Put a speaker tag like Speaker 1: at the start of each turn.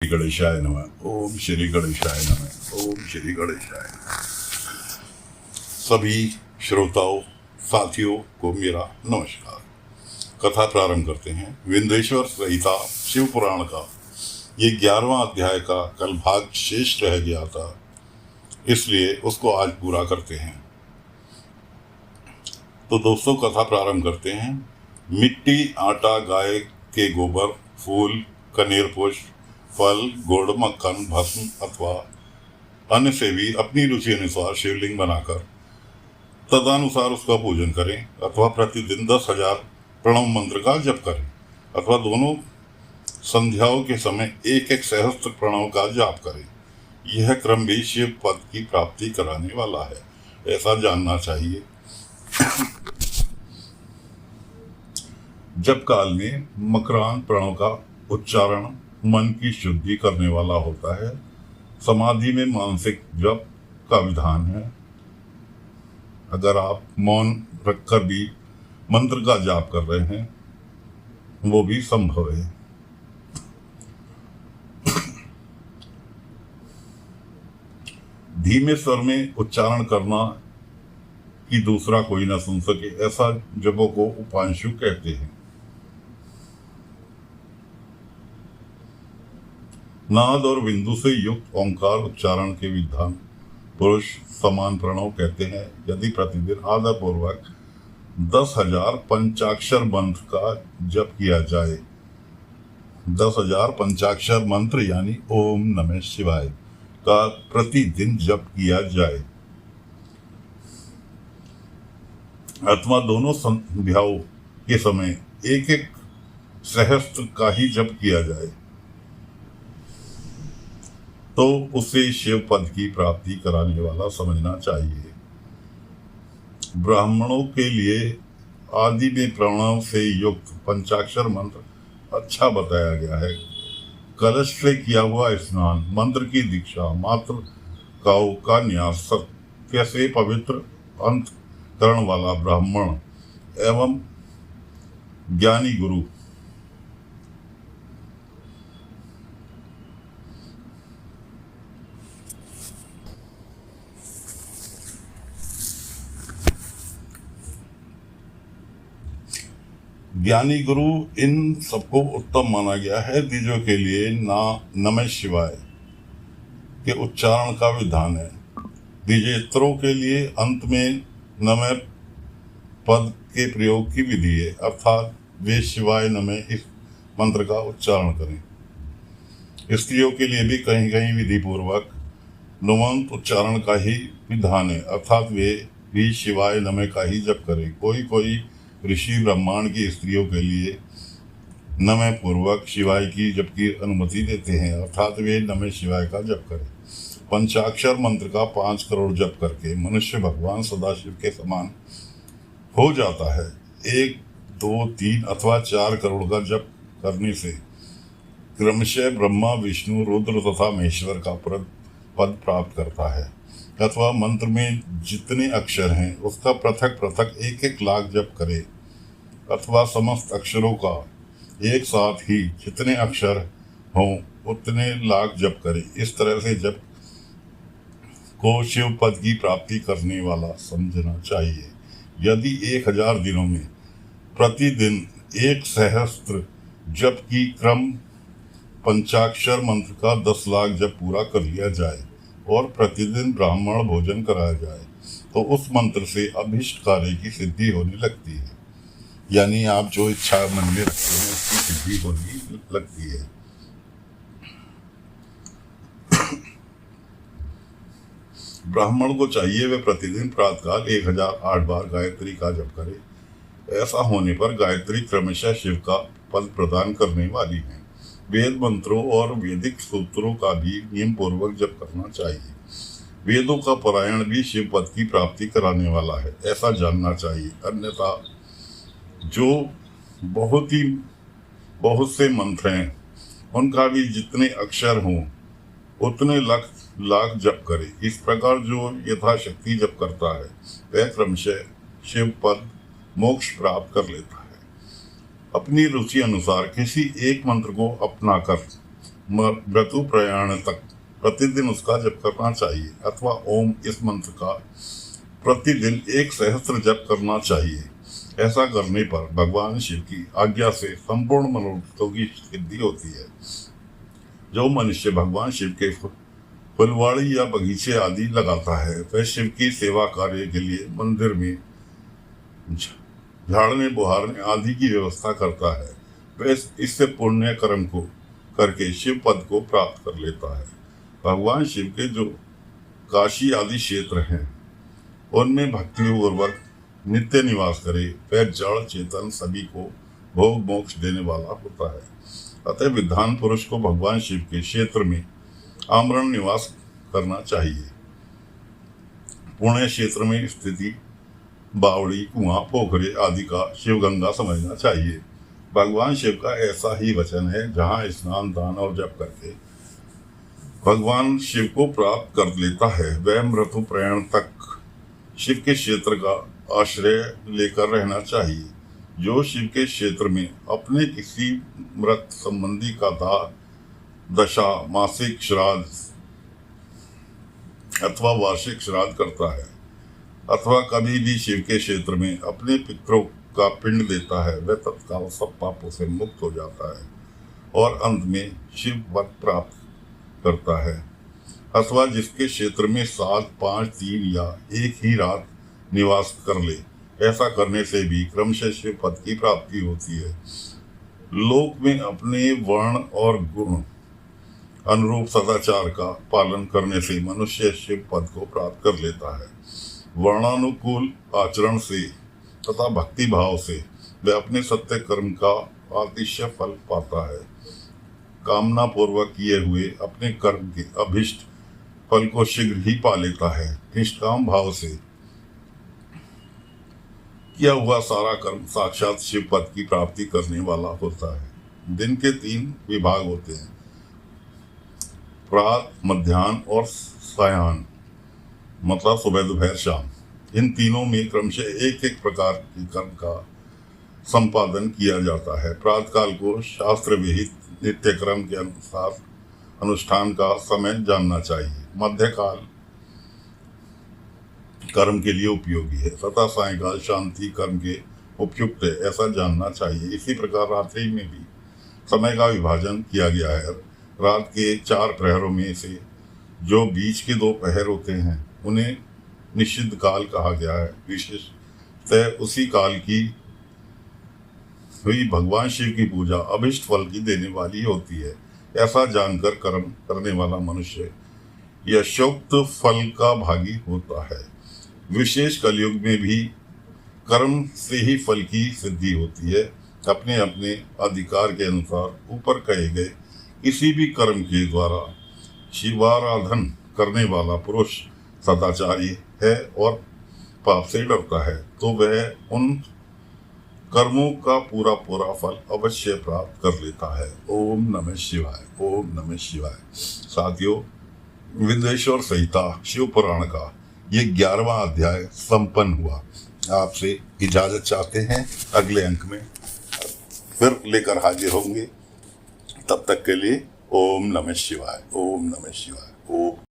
Speaker 1: गणेशाय नमः। ओम श्री गणेशाय नमः। ओम श्री गणेशाय नमः। सभी श्रोताओं साथियों को मेरा नमस्कार। कथा प्रारंभ करते हैं। विंध्येश्वर संहिता शिव पुराण का ये 11वां अध्याय का कल भाग शेष रह गया था, इसलिए उसको आज पूरा करते हैं। तो दोस्तों कथा प्रारंभ करते हैं। मिट्टी, आटा, गाय के गोबर, फूल, कनेर पुष्प, फल, गुड़, मक्खन, भस्म अथवा अन्य से भी अपनी रुचि अनुसार शिवलिंग बनाकर तदनुसार उसका पूजन करें, अथवा प्रतिदिन 10,000 प्रणव मंत्र का जप करें, अथवा दोनों संध्याओं के समय एक एक सहस्त्र प्रणव का जाप करें। यह क्रम भी शिव पद की प्राप्ति कराने वाला है, ऐसा जानना चाहिए। जप काल में मकरांत प्रणव का उच्चारण मन की शुद्धि करने वाला होता है। समाधि में मानसिक जप का विधान है। अगर आप मौन रखकर भी मंत्र का जाप कर रहे हैं, वो भी संभव है। धीमे स्वर में उच्चारण करना कि दूसरा कोई न सुन सके, ऐसा जपों को उपांशु कहते हैं। नाद और बिंदु से युक्त ओंकार उच्चारण के विधान पुरुष समान प्रणव कहते हैं। यदि प्रतिदिन आदर पूर्वक 10,000 पंचाक्षर मंत्र का जप किया जाए, 10,000 पंचाक्षर मंत्र यानी ओम नमः शिवाय का प्रतिदिन जप किया जाए, अथवा दोनों संध्याओं के समय एक एक सहस्त्र का ही जप किया जाए, तो उसे शिव पद की प्राप्ति कराने वाला समझना चाहिए। ब्राह्मणों के लिए आदि में प्रणव से युक्त पंचाक्षर मंत्र अच्छा बताया गया है। कलश से किया हुआ स्नान, मंत्र की दीक्षा, मात्र काऊ का न्यास, सत्य से पवित्र अंतकरण वाला ब्राह्मण एवं ज्ञानी गुरु इन सबको उत्तम माना गया है। द्विजों के लिए नमः शिवाय के उच्चारण का विधान है। द्विजेतरों के लिए अंत में नमः पद के प्रयोग की विधि है, अर्थात वे शिवाय नमः इस मंत्र का उच्चारण करें। स्त्रियों के लिए भी कहीं कहीं विधि पूर्वक नुमंत उच्चारण का ही विधान है, अर्थात वे भी शिवाय नमः का ही जप करें। कोई ऋषि ब्रह्मांड की स्त्रियों के लिए नमः पूर्वक शिवाय की जप की अनुमति देते हैं, अर्थात वे नमः शिवाय का जप करें। पंचाक्षर मंत्र का 5 करोड़ जप करके मनुष्य भगवान सदाशिव के समान हो जाता है। 1, 2, 3 अथवा 4 करोड़ का जप करने से क्रमशः ब्रह्मा, विष्णु, रुद्र तथा महेश्वर का पद प्राप्त करता है, अथवा मंत्र में जितने अक्षर हैं उसका पृथक पृथक 1-1 लाख जप करे, अथवा समस्त अक्षरों का एक साथ ही जितने अक्षर हों उतने लाख जप करे। इस तरह से जप को शिव पद की प्राप्ति करने वाला समझना चाहिए। यदि 1000 दिनों में प्रतिदिन 1 सहस्त्र जप की क्रम पंचाक्षर मंत्र का 10 लाख जप पूरा कर लिया जाए और प्रतिदिन ब्राह्मण भोजन कराया जाए, तो उस मंत्र से अभिष्ट कार्य की सिद्धि होने लगती है। यानी आप जो इच्छा मन में रखते हैं उसकी सिद्धि होने लगती है। ब्राह्मण को चाहिए वे प्रतिदिन प्रातःकाल 1008 बार गायत्री का जप करे। ऐसा होने पर गायत्री क्रमशः शिव का पद प्रदान करने वाली है। वेद मंत्रों और वैदिक सूत्रों का भी नियम पूर्वक जप करना चाहिए। वेदों का पारायण भी शिव पद की प्राप्ति कराने वाला है, ऐसा जानना चाहिए। अन्यथा जो बहुत से मंत्र हैं उनका भी जितने अक्षर हों उतने लाख जप करे। इस प्रकार जो यथाशक्ति जप करता है वह क्रमशः शिव पद मोक्ष प्राप्त कर लेता है। अपनी रुचि अनुसार किसी एक मंत्र को अपनाकर मृत्यु प्रयाण तक प्रतिदिन उसका जप करना चाहिए, अथवा ओम इस मंत्र का प्रतिदिन 1 सहस्त्र जप करना चाहिए। ऐसा करने पर भगवान शिव की आज्ञा से संपूर्ण मनोरथों की सिद्धि होती है। जो मनुष्य भगवान शिव के फुलवाड़ी या बगीचे आदि लगाता है, वह शिव की सेवा कार्य के लिए मंदिर में झाड़ने बुहारने आदि की व्यवस्था करता है। वह इससे पुण्य कर्म को करके शिव पद को प्राप्त कर लेता है। भगवान शिव के जो काशी आदि क्षेत्र हैं, उनमें भक्तिपूर्वक नित्य निवास करे, वह जड़ चेतन सभी को भोग मोक्ष देने वाला होता है। अतः विद्वान पुरुष को भगवान शिव के क्षेत्र में आमरण निवास करना चाहिए। पुण्य क्षेत्र में स्थिति बावड़ी, कुआं, पोखरे आदि का शिवगंगा समझना चाहिए। भगवान शिव का ऐसा ही वचन है, जहाँ स्नान दान और जप करके भगवान शिव को प्राप्त कर लेता है, वह मृत्यु प्रयाण तक शिव के क्षेत्र का आश्रय लेकर रहना चाहिए। जो शिव के क्षेत्र में अपने किसी मृत संबंधी का दशा, मासिक श्राद्ध अथवा वार्षिक श्राद्ध करता है, अथवा कभी भी शिव के क्षेत्र में अपने पितरों का पिंड देता है, वह तत्काल सब पापों से मुक्त हो जाता है और अंत में शिव पद प्राप्त करता है। अथवा जिसके क्षेत्र में 7, 5, 3 या एक ही रात निवास कर ले, ऐसा करने से भी क्रमशः शिव पद की प्राप्ति होती है। लोक में अपने वर्ण और गुण अनुरूप सदाचार का पालन करने से मनुष्य शिव पद को प्राप्त कर लेता है। वर्णानुकूल आचरण से तथा भक्ति भाव से वह अपने सत्य कर्म का अतिशय फल पाता है। कामना पूर्वक किए हुए अपने कर्म के अभिष्ट फल को शीघ्र ही पा लेता है। निष्काम भाव से किया हुआ सारा कर्म साक्षात शिव पद की प्राप्ति करने वाला होता है। दिन के 3 विभाग होते हैं, प्रातः, मध्याह्न और सायाह्न, मतलब सुबह, दोपहर, शाम। इन तीनों में क्रमशः एक एक प्रकार के कर्म का संपादन किया जाता है। प्रातः काल को शास्त्र विहित नित्य क्रम के अनुसार अनुष्ठान का समय जानना चाहिए। मध्यकाल कर्म के लिए उपयोगी है तथा सायंकाल शांति कर्म के उपयुक्त है, ऐसा जानना चाहिए। इसी प्रकार रात्रि में भी समय का विभाजन किया गया है। रात के 4 प्रहरों में से जो बीच के 2 प्रहर होते हैं, उन्हें निषिद्ध काल कहा गया है। विशेषतः उसी काल की हुई भगवान शिव की पूजा अभिष्ट फल की देने वाली होती है। ऐसा जानकर कर्म करने वाला मनुष्य यशोक्त फल का भागी होता है। विशेष कलयुग में भी कर्म से ही फल की सिद्धि होती है। अपने अपने अधिकार के अनुसार ऊपर कहे गए किसी भी कर्म के द्वारा शिवाराधन करने वाला पुरुष सदाचारी है और पाप से डरता है, तो वह उन कर्मों का पूरा पूरा फल अवश्य प्राप्त कर लेता है। ओम नमः शिवाय, ओम नमः शिवाय। साथियों, विंध्येश्वर संहिता शिव पुराण का ये 11वां अध्याय संपन्न हुआ। आपसे इजाजत चाहते हैं, अगले अंक में फिर लेकर हाजिर होंगे। तब तक के लिए ओम नमः शिवाय, ओम नमः शिवाय, ओम।